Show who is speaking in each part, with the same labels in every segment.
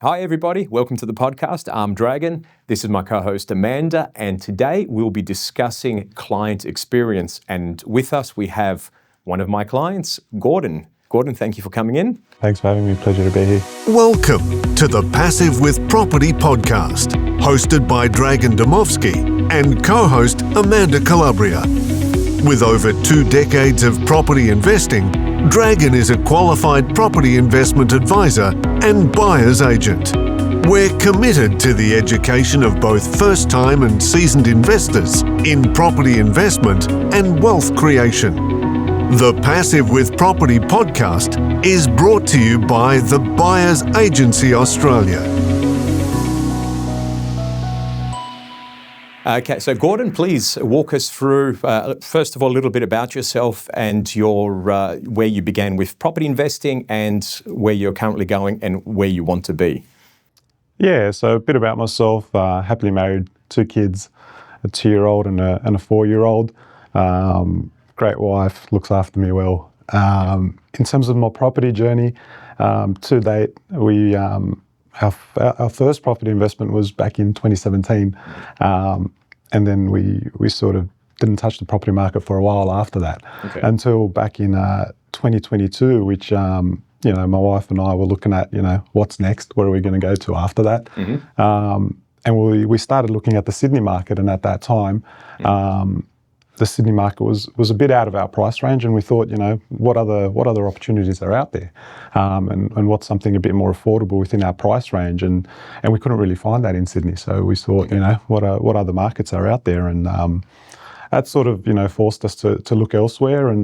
Speaker 1: Hi everybody, welcome to the podcast. I'm Dragan. This is my co-host Amanda, and today we'll be discussing client experience. And with us we have one of my clients, Gordon. Gordon, thank you for coming in.
Speaker 2: Thanks for having me. Pleasure to be here.
Speaker 3: Welcome to the Passive with Property podcast, hosted by Dragan and co-host Amanda Calabria. With over 2 decades of property investing, Dragan is a qualified property investment advisor and buyer's agent. We're committed to the education of both first-time and seasoned investors in property investment and wealth creation. The Passive with Property podcast is brought to you by the Buyers Agency Australia.
Speaker 1: Okay, so Gordon, please walk us through, first of all, a little bit about yourself and your where you began with property investing and where you're currently going and where you want to be.
Speaker 2: Yeah, so a bit about myself. Happily married, 2 kids, a 2-year-old and a 4-year-old. Great wife, looks after me well. In terms of my property journey, to date, we our first property investment was back in 2017. And then we sort of didn't touch the property market for a while after that, until back in 2022, which, my wife and I were looking at, what's next? Where are we going to go to after that? And we started looking at the Sydney market, and at that time, the Sydney market was a bit out of our price range, and we thought, what other opportunities are out there, and what's something a bit more affordable within our price range, and we couldn't really find that in Sydney. So we thought, what other markets are out there, and that sort of forced us to look elsewhere.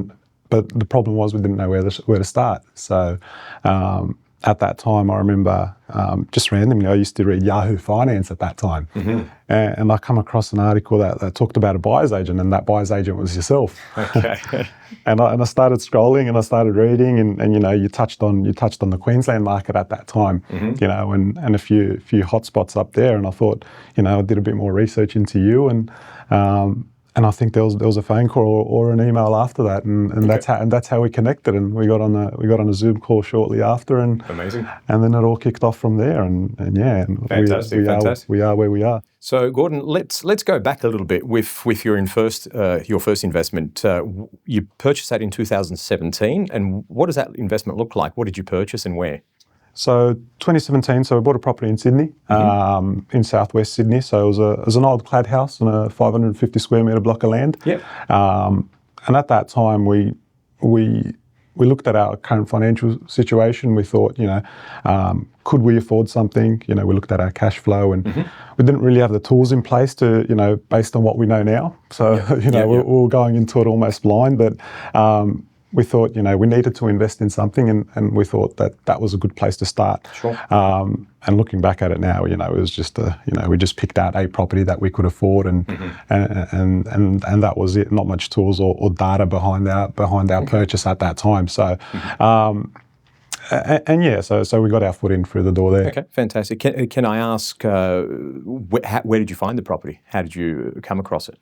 Speaker 2: But the problem was we didn't know where to start. So at that time, I remember just randomly, I used to read Yahoo Finance at that time. And I come across an article that talked about a buyer's agent, and that buyer's agent was yourself.
Speaker 1: Okay.
Speaker 2: and I started scrolling and I started reading, and you touched on the Queensland market at that time, and a few hotspots up there. And I thought, I did a bit more research into you, and I think there was a phone call or an email after that, and that's how we connected, and we got on a Zoom call shortly after, and
Speaker 1: amazing. And
Speaker 2: then it all kicked off from there, and
Speaker 1: fantastic.
Speaker 2: We are where we are.
Speaker 1: So Gordon, let's go back a little bit with your first investment. You purchased that in 2017, and what does that investment look like? What did you purchase and where?
Speaker 2: So 2017, so we bought a property in Sydney, in southwest Sydney. So it was an old clad house on a 550 square metre block of land.
Speaker 1: Yep.
Speaker 2: And at that time, we looked at our current financial situation. We thought, could we afford something? We looked at our cash flow, and we didn't really have the tools in place to, based on what we know now. So, we were going into it almost blind, but we thought, we needed to invest in something, and we thought that was a good place to start.
Speaker 1: Sure.
Speaker 2: And looking back at it now, it was just we just picked out a property that we could afford, and that was it. Not much tools or data behind our purchase at that time. So, so we got our foot in through the door there.
Speaker 1: Okay, fantastic. Can I ask, where did you find the property? How did you come across it?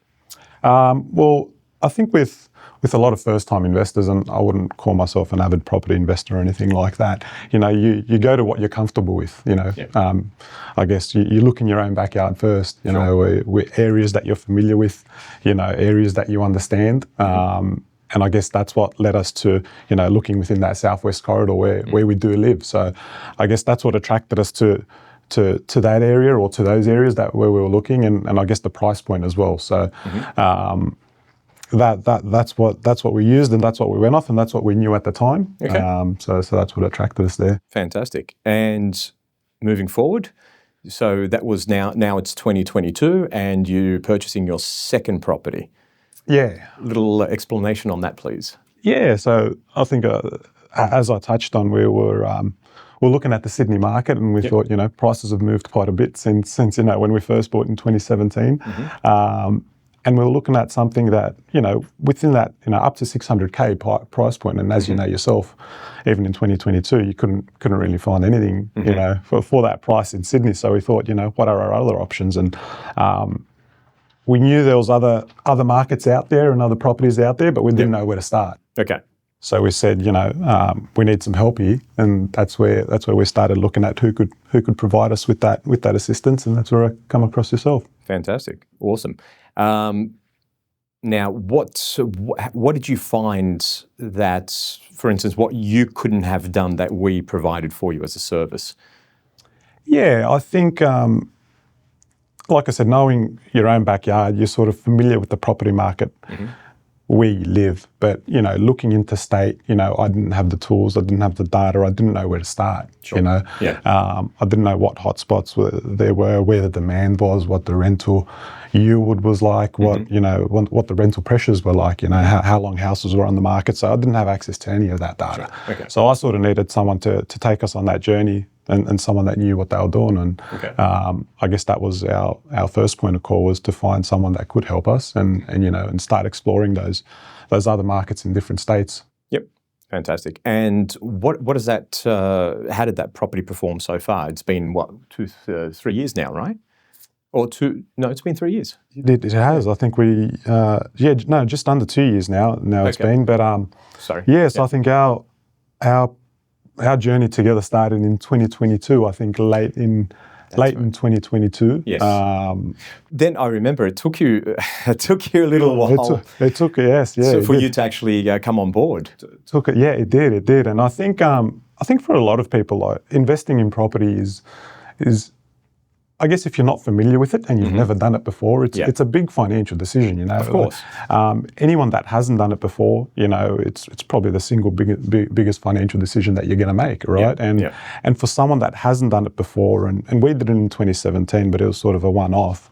Speaker 2: Well, I think with a lot of first-time investors, and I wouldn't call myself an avid property investor or anything like that, you go to what you're comfortable with, I guess you look in your own backyard first, where areas that you're familiar with, areas that you understand, and I guess that's what led us to, looking within that southwest corridor where we do live. So I guess that's what attracted us to that area, or to those areas where we were looking, and I guess the price point as well. So that's what we used, and that's what we went off, and that's what we knew at the time.
Speaker 1: Okay.
Speaker 2: So that's what attracted us there.
Speaker 1: Fantastic. And moving forward, so that was now it's 2022, and you're purchasing your second property.
Speaker 2: Yeah.
Speaker 1: Little explanation on that, please.
Speaker 2: Yeah. So I think, as I touched on, we're looking at the Sydney market, and we thought, prices have moved quite a bit since when we first bought in 2017. And we were looking at something that, within that, up to 600K price point. And as you know yourself, even in 2022, you couldn't really find anything, for that price in Sydney. So we thought, what are our other options? And we knew there was other markets out there and other properties out there, but we didn't know where to start.
Speaker 1: Okay.
Speaker 2: So we said, we need some help here, and that's where we started looking at who could provide us with that assistance, and that's where I come across yourself.
Speaker 1: Fantastic, awesome. Now, what did you find that, for instance, what you couldn't have done that we provided for you as a service?
Speaker 2: Yeah, I think, like I said, knowing your own backyard, you're sort of familiar with the property market. Mm-hmm. Where you live, but looking interstate, I didn't have the tools, I didn't have the data, I didn't know where to start.
Speaker 1: Sure.
Speaker 2: I didn't know what hotspots there were, where the demand was, what the rental yield was like, what the rental pressures were like, how long houses were on the market. So I didn't have access to any of that data.
Speaker 1: Sure. Okay.
Speaker 2: So I sort of needed someone to take us on that journey. And someone that knew what they were doing, and I guess that was our first point of call, was to find someone that could help us and start exploring those other markets in different states.
Speaker 1: Yep, fantastic. And what is that? How did that property perform so far? It's been 3 years now, right? Or two? No, it's been 3 years.
Speaker 2: It has. I think just under 2 years now. It's been, but
Speaker 1: sorry.
Speaker 2: Yes, I think our journey together started in 2022, I think late in 2022.
Speaker 1: Yes. Then I remember it took you a little while.
Speaker 2: It took yes, yeah.
Speaker 1: So for you to actually come on board.
Speaker 2: It did. And I think for a lot of people, investing in property is, I guess, if you're not familiar with it and you've never done it before, it's a big financial decision,
Speaker 1: Of course.
Speaker 2: Anyone that hasn't done it before, it's probably the single biggest financial decision that you're going to make, right? And for someone that hasn't done it before, and we did it in 2017, but it was sort of a one-off,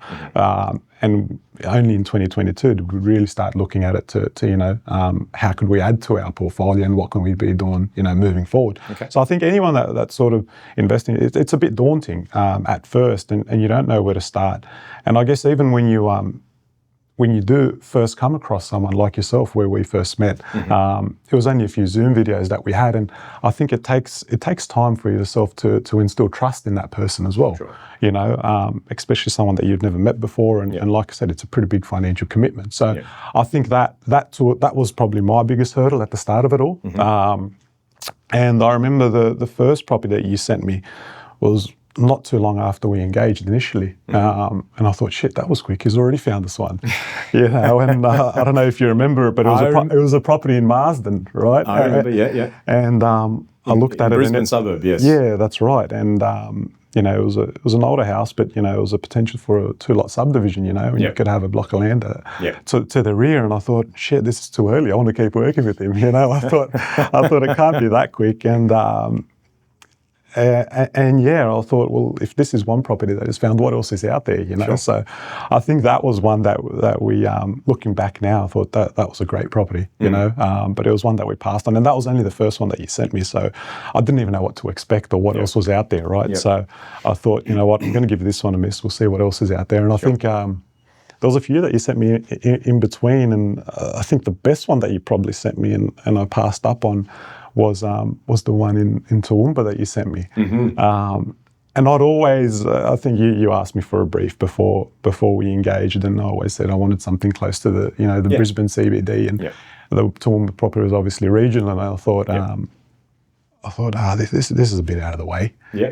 Speaker 2: and only in 2022 did we really start looking at it to how could we add to our portfolio and what can we be doing, moving forward.
Speaker 1: Okay.
Speaker 2: So I think anyone that's sort of investing, it's a bit daunting at first, and you don't know where to start. And I guess even when you do first come across someone like yourself, where we first met, it was only a few Zoom videos that we had, and I think it takes time for yourself to instill trust in that person as well.
Speaker 1: Sure.
Speaker 2: Especially someone that you've never met before, and like I said, it's a pretty big financial commitment. So I think that was probably my biggest hurdle at the start of it all. And I remember the first property that you sent me was not too long after we engaged initially. And I thought, shit, that was quick. He's already found this one. And I don't know if you remember it, but it was a property in Marsden, right?
Speaker 1: I remember, yeah.
Speaker 2: And I looked at it.
Speaker 1: Brisbane suburb, yes.
Speaker 2: Yeah, that's right. And it was an older house, but it was a potential for a 2-lot subdivision, and you could have a block of land to the rear. And I thought, shit, this is too early. I want to keep working with him. I thought it can't be that quick. And I thought, well, if this is one property that is found, what else is out there?
Speaker 1: Sure.
Speaker 2: So I think that was one that we, looking back now, I thought that was a great property, but it was one that we passed on, and that was only the first one that you sent me. So I didn't even know what to expect or what else was out there, right? So I thought, you know what, I'm going to give this one a miss. We'll see what else is out there. And I think there was a few that you sent me in between, and I think the best one that you probably sent me and I passed up on was the one in Toowoomba that you sent me. And I'd always, I think you asked me for a brief before we engaged, and I always said I wanted something close to the Brisbane CBD, and the Toowoomba property was obviously regional, and I thought, this is a bit out of the way. I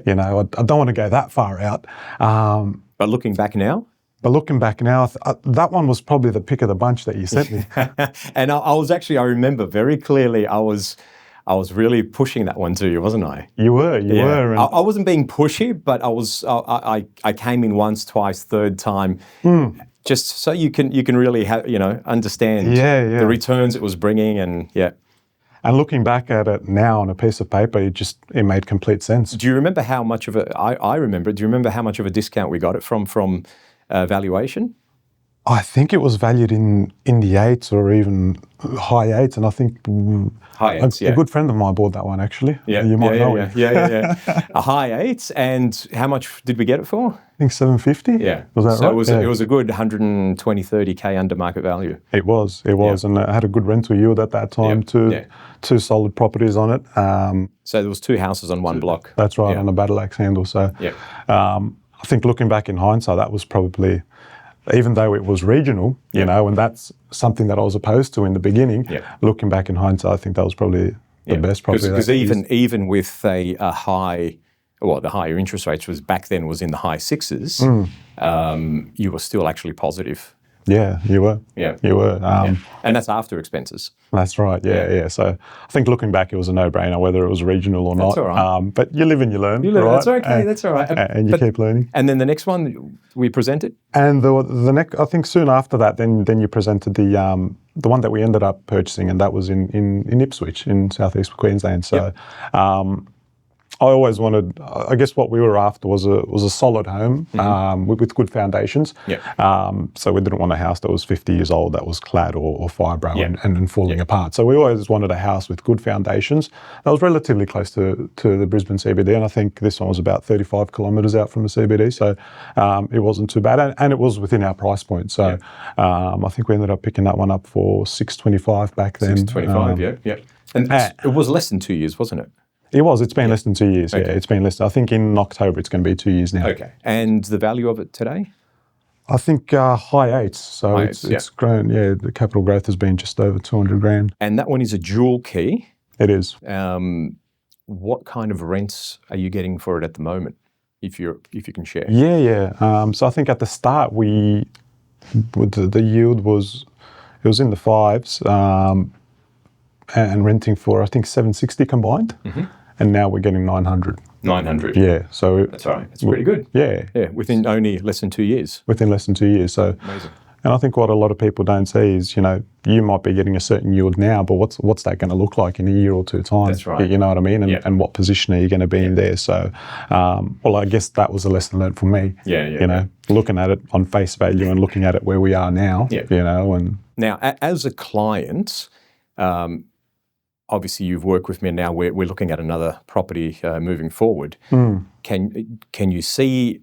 Speaker 2: don't want to go that far out.
Speaker 1: But looking back now?
Speaker 2: That one was probably the pick of the bunch that you sent me.
Speaker 1: And I remember very clearly, I was really pushing that one to you, wasn't I?
Speaker 2: You were. And
Speaker 1: I wasn't being pushy, but I came in once, twice, third time, just so you can really understand the returns it was bringing, and
Speaker 2: And looking back at it now on a piece of paper, it made complete sense.
Speaker 1: Do you remember how much of I remember? Do you remember how much of a discount we got it from valuation?
Speaker 2: I think it was valued in the 8s or even high 8s, and I think
Speaker 1: high 8s,
Speaker 2: a good friend of mine bought that one actually.
Speaker 1: You might know him. A high 8s, and how much did we get it for?
Speaker 2: I think 750.
Speaker 1: Yeah,
Speaker 2: was that right?
Speaker 1: So it was a good 120-30K under market value.
Speaker 2: It was, and it had a good rental yield at that time too. 2 solid properties on it.
Speaker 1: So there was 2 houses on one block.
Speaker 2: That's right, on the battle axe handle. So I think looking back in hindsight, that was probably even though it was regional, you know, and that's something that I was opposed to in the beginning. Looking back in hindsight, I think that was probably the best property.
Speaker 1: Because even with a high, well, the higher interest rates was back then was in the high sixes, you were still actually positive.
Speaker 2: Yeah, you were.
Speaker 1: Yeah,
Speaker 2: you were.
Speaker 1: And that's after expenses.
Speaker 2: That's right. Yeah. So I think looking back, it was a no-brainer whether it was regional or not.
Speaker 1: That's all right.
Speaker 2: But you live and you learn.
Speaker 1: Right? That's okay.
Speaker 2: And,
Speaker 1: that's all right.
Speaker 2: And you keep learning.
Speaker 1: And then the next one we presented.
Speaker 2: And the next, I think, soon after that, then you presented the one that we ended up purchasing, and that was in Ipswich in southeast Queensland. So. I always wanted, I guess what we were after was a solid home with good foundations. So we didn't want a house that was 50 years old that was clad or fibro and falling apart. So we always wanted a house with good foundations that was relatively close to the Brisbane CBD, and I think this one was about 35 kilometres out from the CBD, so it wasn't too bad, and it was within our price point. So I think we ended up picking that one up for $625 back then.
Speaker 1: $625, And it was less than 2 years, wasn't it?
Speaker 2: It was. It's been less than 2 years. Okay. Yeah, it's been less. I think in October it's going to be 2 years now.
Speaker 1: Okay. And the value of it today?
Speaker 2: I think high eights. So it's grown. Yeah, the capital growth has been just over 200 grand.
Speaker 1: And that one is a dual key.
Speaker 2: It is.
Speaker 1: What kind of rents are you getting for it at the moment, if you can share?
Speaker 2: Yeah. So I think at the start the yield was in the fives. And renting for, I think, $760 combined, and now we're getting $900.
Speaker 1: $900.
Speaker 2: Yeah, so
Speaker 1: that's all right. It's pretty good.
Speaker 2: Yeah,
Speaker 1: within only less than 2 years.
Speaker 2: Within less than 2 years. So
Speaker 1: amazing.
Speaker 2: And I think what a lot of people don't see is, you might be getting a certain yield now, but what's that going to look like in a year or two time?
Speaker 1: That's right.
Speaker 2: You know what I mean? And what position are you going to be in there? So, well, I guess that was a lesson learned for me. Looking at it on face value and looking at it where we are now. And
Speaker 1: now, as a client. Obviously, you've worked with me, and now we're looking at another property moving forward. Can you see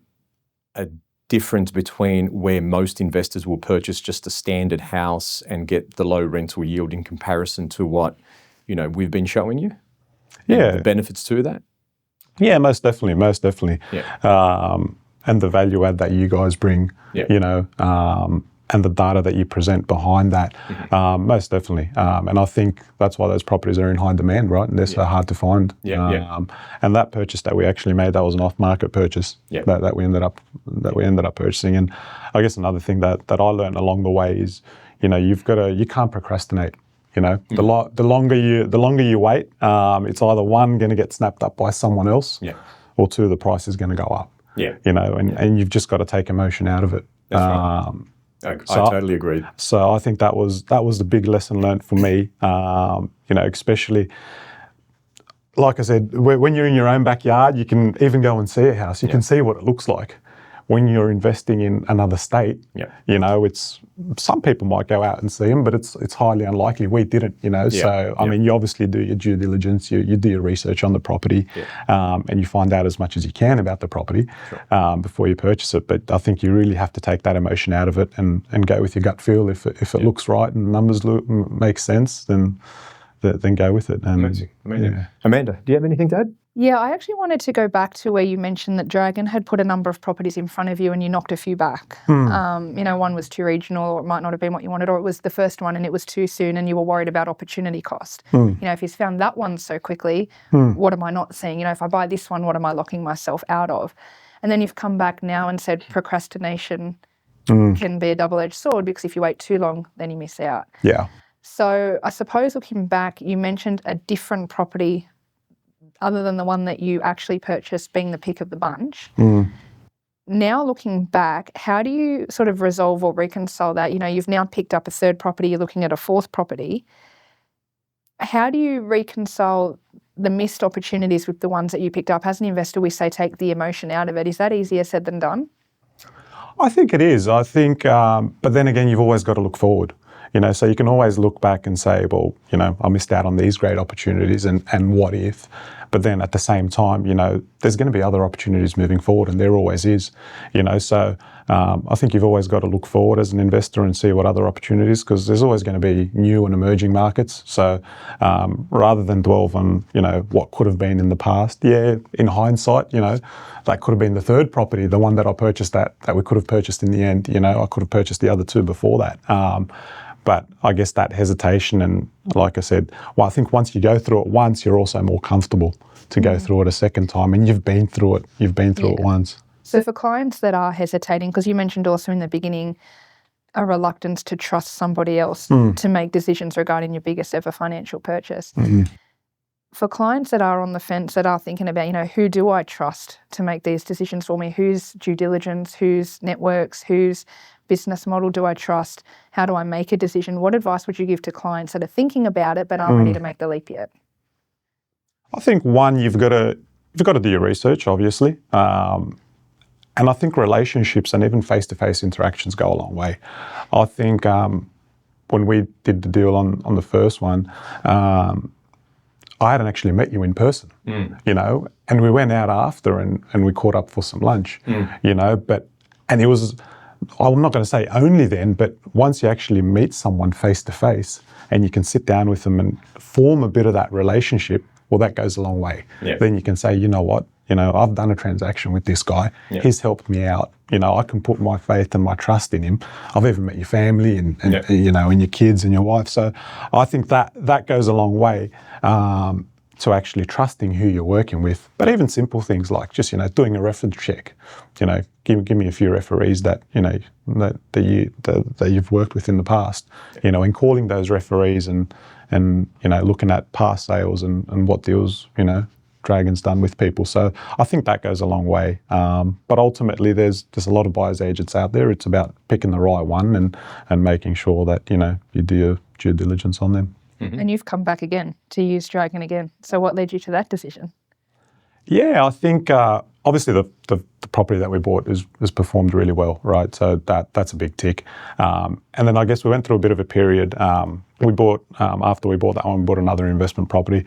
Speaker 1: a difference between where most investors will purchase just a standard house and get the low rental yield in comparison to what we've been showing you? The benefits to that.
Speaker 2: Yeah, most definitely. And the value add that you guys bring. And the data that you present behind that, most definitely. And I think that's why those properties are in high demand, right? And they're so hard to find. And that purchase that we actually made, that was an off-market purchase that we ended up purchasing. And I guess another thing that I learned along the way is, you can't procrastinate. The longer you wait, it's either one, going to get snapped up by someone else, or two, the price is going to go up. And you've just got to take emotion out of it.
Speaker 1: That's right. I totally agree.
Speaker 2: So I think that was the big lesson learned for me. Especially, like I said, when you're in your own backyard, you can even go and see a house. You can see what it looks like. When you're investing in another state, it's some people might go out and see them, but it's highly unlikely. We didn't, So I mean, you obviously do your due diligence, you do your research on the property, and you find out as much as you can about the property before you purchase it. But I think you really have to take that emotion out of it and go with your gut feel. If it looks right and numbers make sense, then go with it. And,
Speaker 1: amazing. Amanda, do you have anything to add?
Speaker 4: Yeah, I actually wanted to go back to where you mentioned that Dragan had put a number of properties in front of you and you knocked a few back. One was too regional, or it might not have been what you wanted, or it was the first one and it was too soon and you were worried about opportunity cost. If he's found that one so quickly, what am I not seeing? If I buy this one, what am I locking myself out of? And then you've come back now and said procrastination can be a double-edged sword, because if you wait too long, then you miss out.
Speaker 2: Yeah.
Speaker 4: So I suppose looking back, you mentioned a different property other than the one that you actually purchased being the pick of the bunch. Now looking back, how do you sort of resolve or reconcile that? You've now picked up a third property, you're looking at a fourth property. How do you reconcile the missed opportunities with the ones that you picked up? As an investor, we say take the emotion out of it. Is that easier said than done?
Speaker 2: I think it is. I think, but then again, you've always got to look forward. So you can always look back and say, well, I missed out on these great opportunities, and what if? But then at the same time, there's going to be other opportunities moving forward, and there always is, So I think you've always got to look forward as an investor and see what other opportunities, because there's always going to be new and emerging markets. So rather than dwell on, what could have been in the past, in hindsight, that could have been the third property, the one that I purchased that we could have purchased in the end. I could have purchased the other two before that. But I guess that hesitation, and like I said, I think once you go through it once, you're also more comfortable to go through it a second time, and you've been through it. You've been through it once.
Speaker 4: So for clients that are hesitating, because you mentioned also in the beginning a reluctance to trust somebody else to make decisions regarding your biggest ever financial purchase. For clients that are on the fence, that are thinking about, who do I trust to make these decisions for me? Whose due diligence, whose networks, whose business model do I trust? How do I make a decision? What advice would you give to clients that are thinking about it but aren't ready to make the leap yet?
Speaker 2: I think one, you've got to do your research, obviously. And I think relationships and even face-to-face interactions go a long way. I think when we did the deal on the first one, I hadn't actually met you in person, and we went out after and we caught up for some lunch, and it was, I'm not going to say only then, but once you actually meet someone face-to-face and you can sit down with them and form a bit of that relationship, well, that goes a long way. Yeah. Then you can say, you know what, I've done a transaction with this guy. Yeah. He's helped me out. I can put my faith and my trust in him. I've even met your family and and your kids and your wife. So I think that goes a long way to actually trusting who you're working with. But even simple things like just, doing a reference check. Give me a few referees that that you've worked with in the past. And calling those referees and looking at past sales and what deals Dragan's done with people. So I think that goes a long way. But ultimately, there's a lot of buyer's agents out there. It's about picking the right one and making sure that you do your due diligence on them.
Speaker 4: Mm-hmm. And you've come back again to use Dragan again. So what led you to that decision?
Speaker 2: Yeah, I think obviously the property that we bought has performed really well, right? So that's a big tick. And then I guess we went through a bit of a period. We bought after we bought that one, we bought another investment property.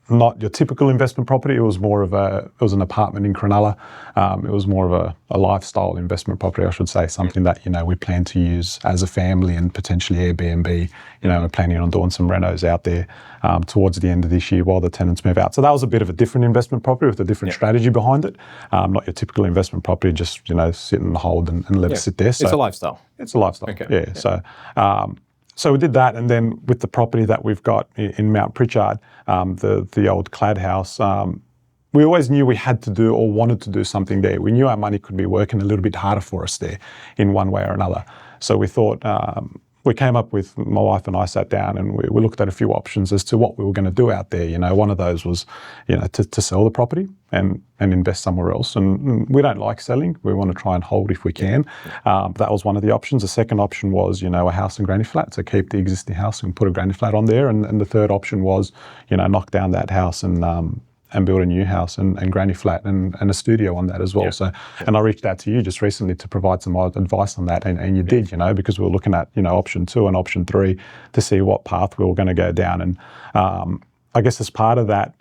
Speaker 2: Not your typical investment property. It was an apartment in Cronulla. It was more of a lifestyle investment property, I should say, something that, we plan to use as a family and potentially Airbnb. We're planning on doing some renos out there towards the end of this year while the tenants move out. So that was a bit of a different investment property with a different strategy behind it. Not your typical investment property, just, sit and hold and let it sit there. So
Speaker 1: it's a lifestyle.
Speaker 2: It's a lifestyle, yeah. So we did that, and then with the property that we've got in Mount Pritchard, the old clad house, we always knew we had to do or wanted to do something there. We knew our money could be working a little bit harder for us there in one way or another. So we thought, we came up with, my wife and I sat down and we looked at a few options as to what we were going to do out there. One of those was, to sell the property and invest somewhere else. And we don't like selling. We want to try and hold if we can. That was one of the options. The second option was, a house and granny flat. So keep the existing house and put a granny flat on there. And the third option was, knock down that house and build a new house and granny flat and a studio on that as well. So, and I reached out to you just recently to provide some advice on that, and you did, because we were looking at, option 2 and option 3 to see what path we were going to go down. And I guess as part of that,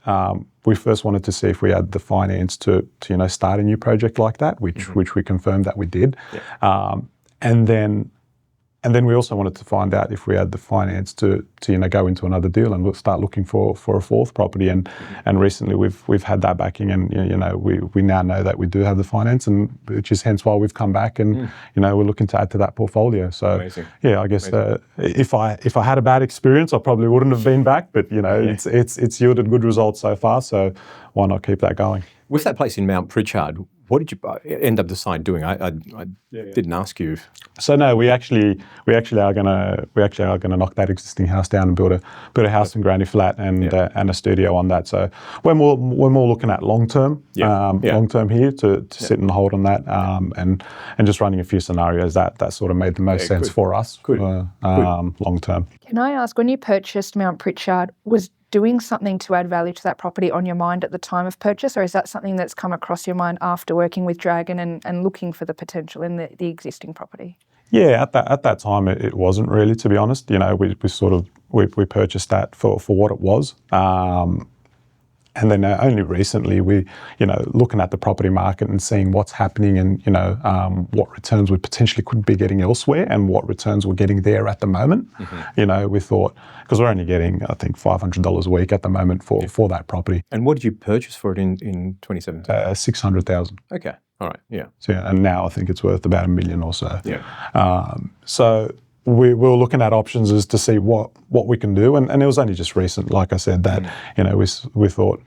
Speaker 2: we first wanted to see if we had the finance to start a new project like that, which we confirmed that we did. And then we also wanted to find out if we had the finance to go into another deal and we'll start looking for a fourth property. And recently we've had that backing, and we now know that we do have the finance, and which is hence why we've come back and we're looking to add to that portfolio. So amazing. Yeah, I guess if I had a bad experience, I probably wouldn't have been back. But it's yielded good results so far. So why not keep that going?
Speaker 1: With that place in Mount Pritchard, what did you end up deciding doing? I didn't ask you.
Speaker 2: So no, we actually are gonna knock that existing house down and build a house and granny flat and a studio on that. So we're more looking at long term here to sit and hold on that and just running a few scenarios that sort of made the most sense for us long term.
Speaker 4: Can I ask, when you purchased Mount Pritchard, was doing something to add value to that property on your mind at the time of purchase, or is that something that's come across your mind after working with Dragan and looking for the potential in the existing property?
Speaker 2: Yeah, at that time it wasn't really, to be honest. You know, we purchased that for what it was. And then only recently we, looking at the property market and seeing what's happening and, what returns we potentially could be getting elsewhere and what returns we're getting there at the moment. We thought, because we're only getting, I think, $500 a week at the moment for that property.
Speaker 1: And what did you purchase for it in 2017?
Speaker 2: $600,000.
Speaker 1: Okay, all right, yeah.
Speaker 2: So, and now I think it's worth about $1 million or so.
Speaker 1: Yeah.
Speaker 2: So we were looking at options as to see what we can do, and it was only just recent, like I said, that we thought,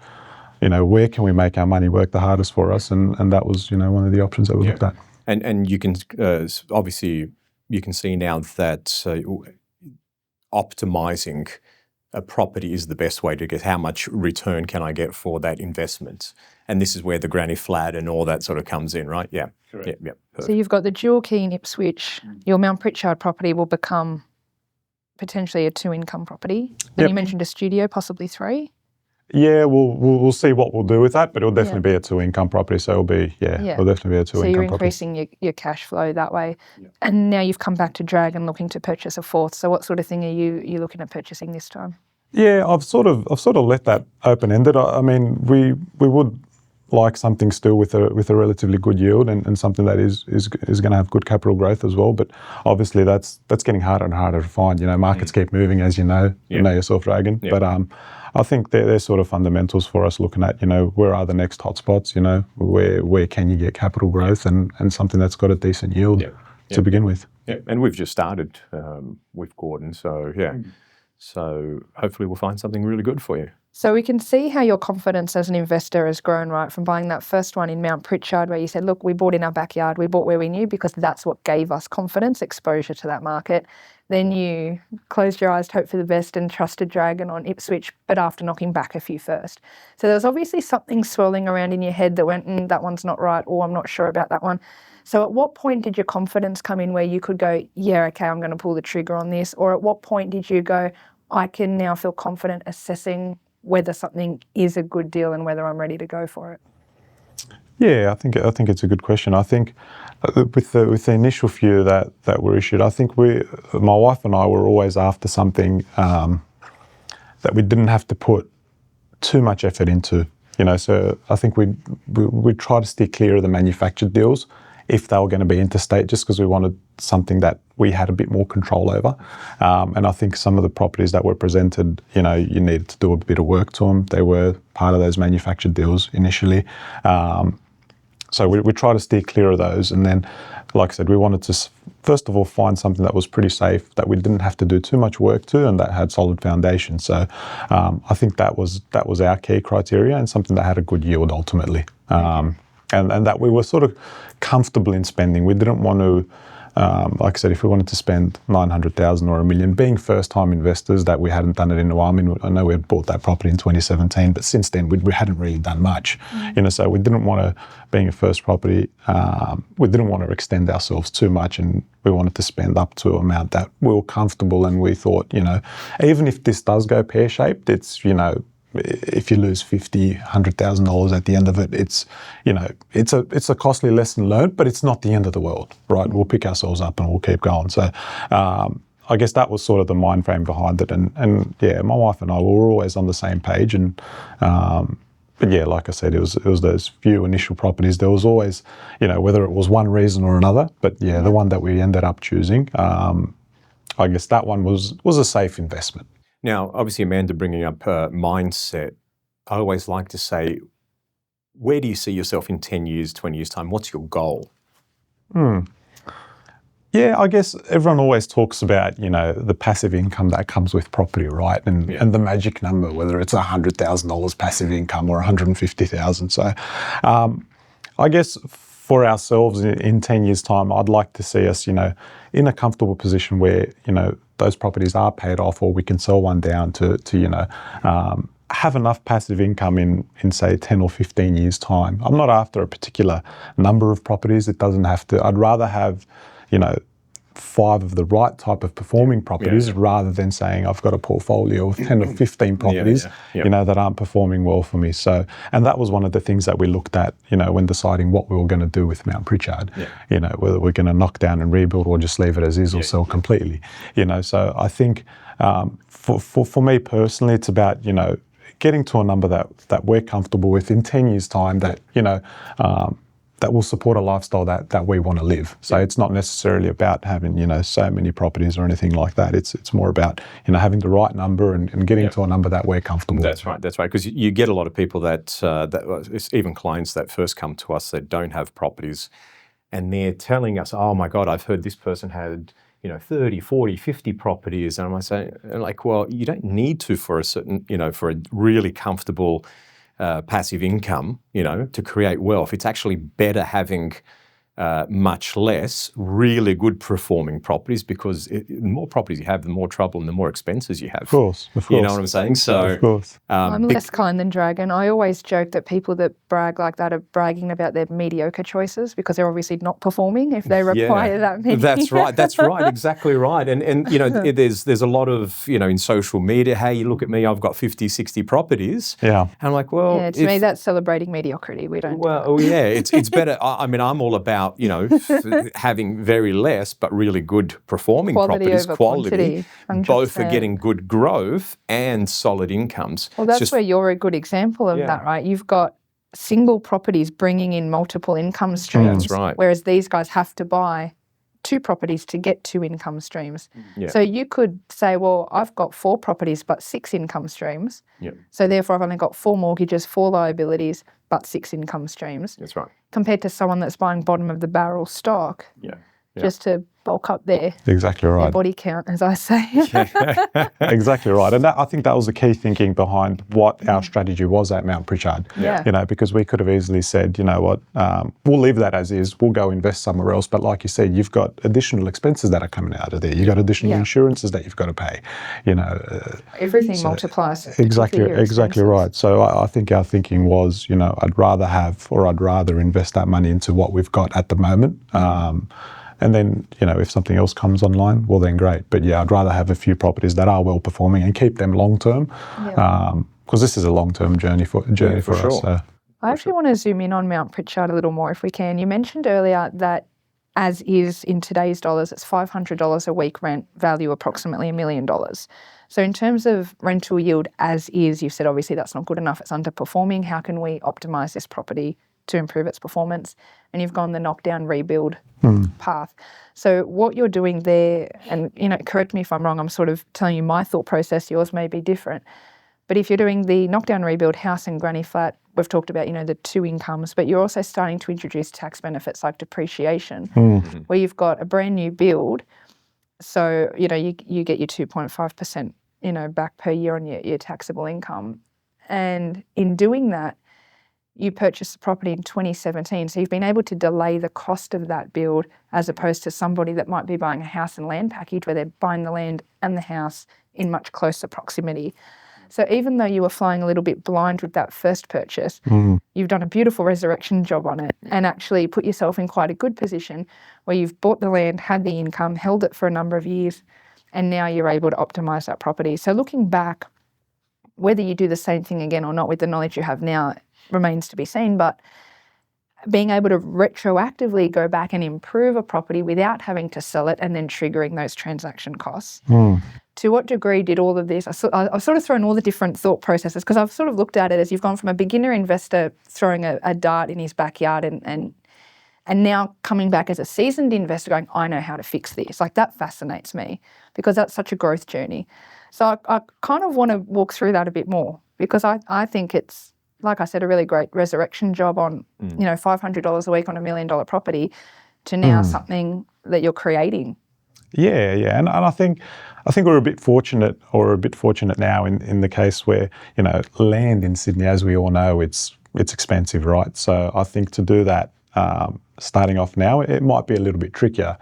Speaker 2: where can we make our money work the hardest for us, and that was one of the options that we looked at.
Speaker 1: And you can obviously you can see now that optimizing a property is the best way to get how much return can I get for that investment, and this is where the granny flat and all that sort of comes in, right? Yeah. Correct. Yeah.
Speaker 4: So you've got the dual key in Ipswich. Your Mount Pritchard property will become potentially a 2-income property. Then you mentioned a studio, possibly 3.
Speaker 2: Yeah, we'll see what we'll do with that, but it'll definitely be a 2-income property. So it'll definitely be a 2-income property.
Speaker 4: So you're increasing your cash flow that way. Yeah. And now you've come back to Dragan looking to purchase a 4th. So what sort of thing are you looking at purchasing this time? Yeah,
Speaker 2: I've sort of let that open-ended. I mean, we would like something still with a relatively good yield and something that is going to have good capital growth as well. But obviously that's getting harder and harder to find. Markets keep moving, as you know yourself, Dragan. Yeah. But I think they're sort of fundamentals for us looking at, where are the next hotspots, where can you get capital growth and something that's got a decent yield to begin with.
Speaker 1: Yeah, and we've just started with Gordon, so so hopefully we'll find something really good for you.
Speaker 4: So we can see how your confidence as an investor has grown, right, from buying that first one in Mount Pritchard where you said, look, we bought in our backyard, we bought where we knew because that's what gave us confidence, exposure to that market. Then you closed your eyes to hope for the best and trusted Dragan on Ipswich, but after knocking back a few first. So there was obviously something swirling around in your head that went, that one's not right, or I'm not sure about that one. So at what point did your confidence come in where you could go, yeah, okay, I'm going to pull the trigger on this? Or at what point did you go, I can now feel confident assessing whether something is a good deal and whether I'm ready to go for it?
Speaker 2: Yeah, I think it's a good question. I think with the initial few that were issued, I think my wife and I were always after something that we didn't have to put too much effort into. So I think we try to steer clear of the manufactured deals if they were going to be interstate, just because we wanted something that we had a bit more control over. And I think some of the properties that were presented, you needed to do a bit of work to them. They were part of those manufactured deals initially. So we try to steer clear of those. And then, like I said, we wanted to, first of all, find something that was pretty safe, that we didn't have to do too much work to, and that had solid foundation. So I think that was our key criteria, and something that had a good yield ultimately. And that we were sort of comfortable in spending. We didn't want to, like I said, if we wanted to spend $900,000 or $1 million, being first-time investors, that we hadn't done it in a while. I mean, I know we had bought that property in 2017, but since then we hadn't really done much. So we didn't want to, being a first property, we didn't want to extend ourselves too much, and we wanted to spend up to an amount that we were comfortable. And we thought, even if this does go pear-shaped, it's, if you lose $50,000, $100,000 at the end of it, it's a costly lesson learned, but it's not the end of the world, right? We'll pick ourselves up and we'll keep going. So I guess that was sort of the mind frame behind it. And yeah, my wife and I were always on the same page. And but yeah, like I said, it was those few initial properties. There was always, whether it was one reason or another, but yeah, the one that we ended up choosing, I guess that one was a safe investment.
Speaker 1: Now, obviously, Amanda, bringing up mindset, I always like to say, where do you see yourself in 10 years, 20 years' time? What's your goal?
Speaker 2: Yeah, I guess everyone always talks about, the passive income that comes with property, right? And the magic number, whether it's $100,000 passive income or $150,000. So I guess for ourselves in 10 years' time, I'd like to see us, in a comfortable position where, those properties are paid off, or we can sell one down to have enough passive income in say 10 or 15 years' time. I'm not after a particular number of properties. It doesn't have to. I'd rather have, 5 of the right type of performing properties rather than saying I've got a portfolio of 10 or 15 properties, that aren't performing well for me. So, and that was one of the things that we looked at, when deciding what we were going to do with Mount Pritchard, whether we're going to knock down and rebuild or just leave it as is or sell completely, so I think for me personally, it's about, getting to a number that we're comfortable with in 10 years' time that, that will support a lifestyle that we want to live. So it's not necessarily about having, so many properties or anything like that. It's more about, having the right number and getting to a number that we're comfortable with.
Speaker 1: That's right. Because you get a lot of people that even clients that first come to us that don't have properties, and they're telling us, oh my God, I've heard this person had 30, 40, 50 properties. And I might say, well, you don't need to for a certain, for a really comfortable passive income, to create wealth. It's actually better having much less really good performing properties, because the more properties you have, the more trouble and the more expenses you have.
Speaker 2: Of course.
Speaker 1: You know what I'm saying? So,
Speaker 2: of course.
Speaker 4: I'm less kind than Dragan. I always joke that people that brag like that are bragging about their mediocre choices, because they're obviously not performing if they require that many.
Speaker 1: That's right. Exactly right. And there's a lot of, in social media, hey, you look at me, I've got 50, 60 properties.
Speaker 2: Yeah.
Speaker 1: And I'm like, well.
Speaker 4: Yeah, to me, that's celebrating mediocrity. We don't.
Speaker 1: Well, yeah, it's better. I'm all about, having very less but really good performing properties, quality, both are getting good growth and solid incomes.
Speaker 4: Well, that's where you're a good example of that, right? You've got single properties bringing in multiple income streams,
Speaker 1: that's right.
Speaker 4: Whereas these guys have to buy 2 properties to get 2 income streams.
Speaker 1: Yeah.
Speaker 4: So you could say, well, I've got 4 properties but 6 income streams.
Speaker 1: Yeah.
Speaker 4: So therefore I've only got 4 mortgages, 4 liabilities, but 6 income streams.
Speaker 1: That's right.
Speaker 4: Compared to someone that's buying bottom of the barrel stock.
Speaker 1: Yeah.
Speaker 4: Just to bulk up their body count, as I say.
Speaker 2: Exactly right. And I think that was the key thinking behind what our strategy was at Mount Pritchard.
Speaker 4: Yeah.
Speaker 2: Because we could have easily said, you know what, we'll leave that as is, we'll go invest somewhere else. But like you said, you've got additional expenses that are coming out of there. You've got additional insurances that you've got to pay.
Speaker 4: Everything multiplies.
Speaker 2: Exactly right. So I think our thinking was, I'd rather invest that money into what we've got at the moment. And then, if something else comes online, well then great. But yeah, I'd rather have a few properties that are well performing and keep them long term, because this is a long term journey for us.
Speaker 1: Sure.
Speaker 2: So.
Speaker 4: I actually want to zoom in on Mount Pritchard a little more if we can. You mentioned earlier that as is in today's dollars, it's $500 a week rent, value approximately $1 million. So in terms of rental yield as is, you've said obviously that's not good enough, it's underperforming. How can we optimise this property to improve its performance? And you've gone the knockdown-rebuild path. So what you're doing there, and correct me if I'm wrong, I'm sort of telling you my thought process, yours may be different. But if you're doing the knockdown-rebuild house and granny flat, we've talked about, the 2 incomes, but you're also starting to introduce tax benefits like depreciation, where you've got a brand new build. So, you get your 2.5%, back per year on your taxable income. And in doing that, you purchased the property in 2017, so you've been able to delay the cost of that build as opposed to somebody that might be buying a house and land package where they're buying the land and the house in much closer proximity. So even though you were flying a little bit blind with that first purchase, you've done a beautiful resurrection job on it and actually put yourself in quite a good position where you've bought the land, had the income, held it for a number of years, and now you're able to optimise that property. So looking back, whether you do the same thing again or not with the knowledge you have now remains to be seen, but being able to retroactively go back and improve a property without having to sell it and then triggering those transaction costs. To what degree did all of this, I've sort of thrown all the different thought processes, because I've sort of looked at it as you've gone from a beginner investor throwing a dart in his backyard and now coming back as a seasoned investor going, I know how to fix this. Like, that fascinates me because that's such a growth journey. So I kind of want to walk through that a bit more, because I think it's, like I said, a really great resurrection job on, $500 a week on $1 million property to now something that you're creating.
Speaker 2: Yeah. And I think we're a bit fortunate now in the case where, land in Sydney, as we all know, it's expensive, right? So I think to do that starting off now, it might be a little bit trickier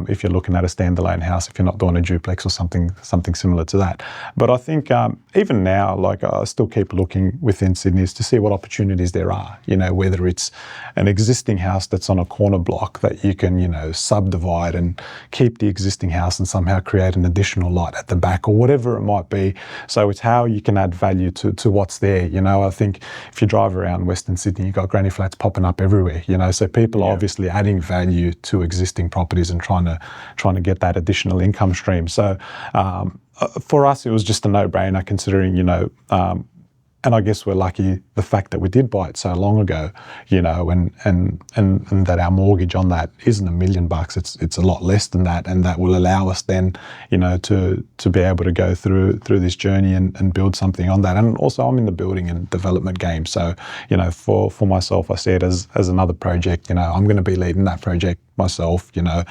Speaker 2: if you're looking at a standalone house, if you're not doing a duplex or something similar to that. But I think even now, like I still keep looking within Sydney to see what opportunities there are, you know, whether it's an existing house that's on a corner block that you can, you know, subdivide and keep the existing house and somehow create an additional lot at the back or whatever it might be. So it's how you can add value to what's there. You know, I think if you drive around Western Sydney, you've got granny flats popping up everywhere, you know, so people are obviously adding value to existing properties and trying to get that additional income stream. So for us, it was just a no-brainer considering, you know, and I guess we're lucky the fact that we did buy it so long ago, you know, and that our mortgage on that isn't $1 million. It's a lot less than that, and that will allow us then, you know, to be able to go through this journey and build something on that. And also, I'm in the building and development game, so you know, for myself, I see it as another project. You know, I'm going to be leading that project myself. You know.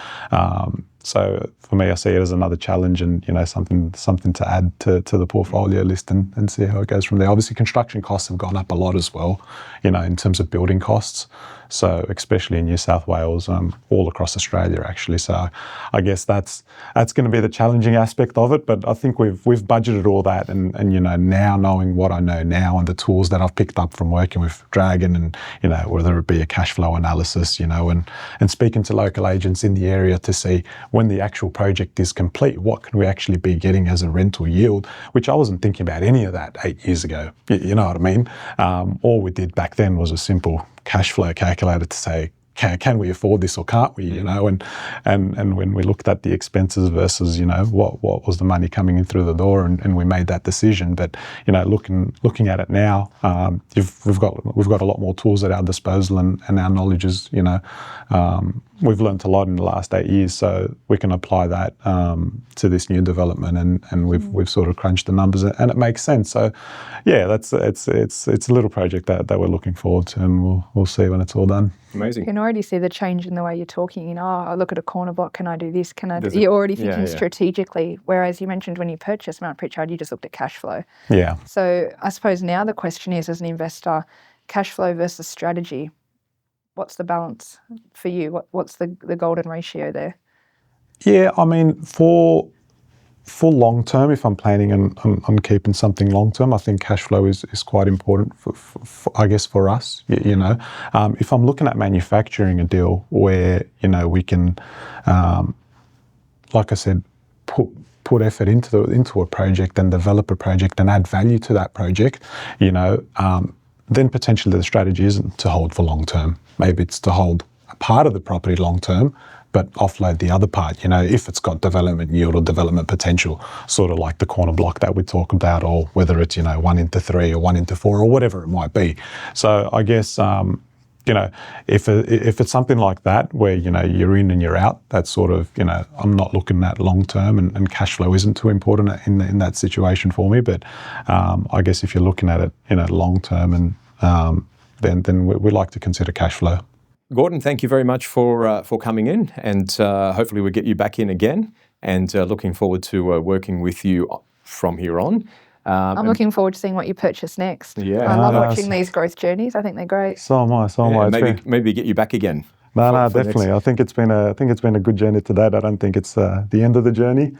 Speaker 2: So for me, I see it as another challenge and, you know, something to add to the portfolio list and see how it goes from there. Obviously, construction costs have gone up a lot as well, you know, in terms of building costs. So especially in New South Wales, all across Australia actually. So I guess that's going to be the challenging aspect of it. But I think we've budgeted all that, and you know, now knowing what I know now and the tools that I've picked up from working with Dragan, and you know, whether it be a cash flow analysis, you know, and speaking to local agents in the area to see when the actual project is complete, what can we actually be getting as a rental yield, which I wasn't thinking about any of that 8 years ago. You know what I mean? All we did back then was a simple cash flow calculator to say, can we afford this or can't we, you know, and when we looked at the expenses versus, you know, what was the money coming in through the door, and we made that decision. But you know, looking at it now, we've got a lot more tools at our disposal, and our knowledge is, you know, we've learned a lot in the last 8 years, so we can apply that to this new development, and we've sort of crunched the numbers, and it makes sense. So yeah, it's a little project that we're looking forward to, and we'll see when it's all done.
Speaker 1: Amazing.
Speaker 4: You can already see the change in the way you're talking. You know, I look at a corner block, can I do this? You're already thinking strategically, whereas you mentioned when you purchased Mount Pritchard, you just looked at cash flow.
Speaker 2: Yeah.
Speaker 4: So I suppose now the question is, as an investor, cash flow versus strategy. What's the balance for you? What's the golden ratio there?
Speaker 2: Yeah, I mean, for long term, if I'm planning on keeping something long term, I think cash flow is quite important for I guess for us. You know, if I'm looking at manufacturing a deal where, you know, we can, like I said, put effort into a project and develop a project and add value to that project, you know, then potentially the strategy isn't to hold for long term. Maybe it's to hold a part of the property long term, but offload the other part, you know, if it's got development yield or development potential, sort of like the corner block that we talk about, or whether it's, you know, 1 into 3 or 1 into 4 or whatever it might be. So I guess, you know, if it's something like that where, you know, you're in and you're out, that's sort of, you know, I'm not looking at long term, and cash flow isn't too important in that situation for me. But I guess if you're looking at it, you know, long term, and then we like to consider cash flow.
Speaker 1: Gordon, thank you very much for coming in, and hopefully we'll get you back in again, and looking forward to working with you from here on.
Speaker 4: I'm looking forward to seeing what you purchase next.
Speaker 1: Yeah.
Speaker 4: I love watching these growth journeys. I think they're great.
Speaker 2: So am I.
Speaker 1: Maybe get you back again.
Speaker 2: No, definitely. I think it's been a good journey to date. I don't think it's the end of the journey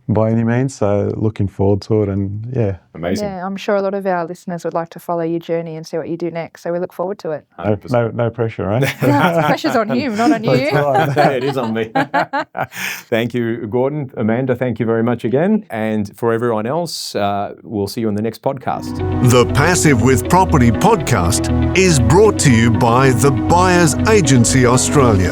Speaker 2: by any means. So looking forward to it, and yeah.
Speaker 1: Amazing.
Speaker 4: Yeah, I'm sure a lot of our listeners would like to follow your journey and see what you do next. So we look forward to it.
Speaker 2: No pressure, right?
Speaker 4: The pressure's on you, not on you.
Speaker 1: It is on me. Thank you, Gordon. Amanda, thank you very much again. And for everyone else, we'll see you on the next podcast.
Speaker 3: The Passive with Property podcast is brought to you by the Buyers Agency Australia.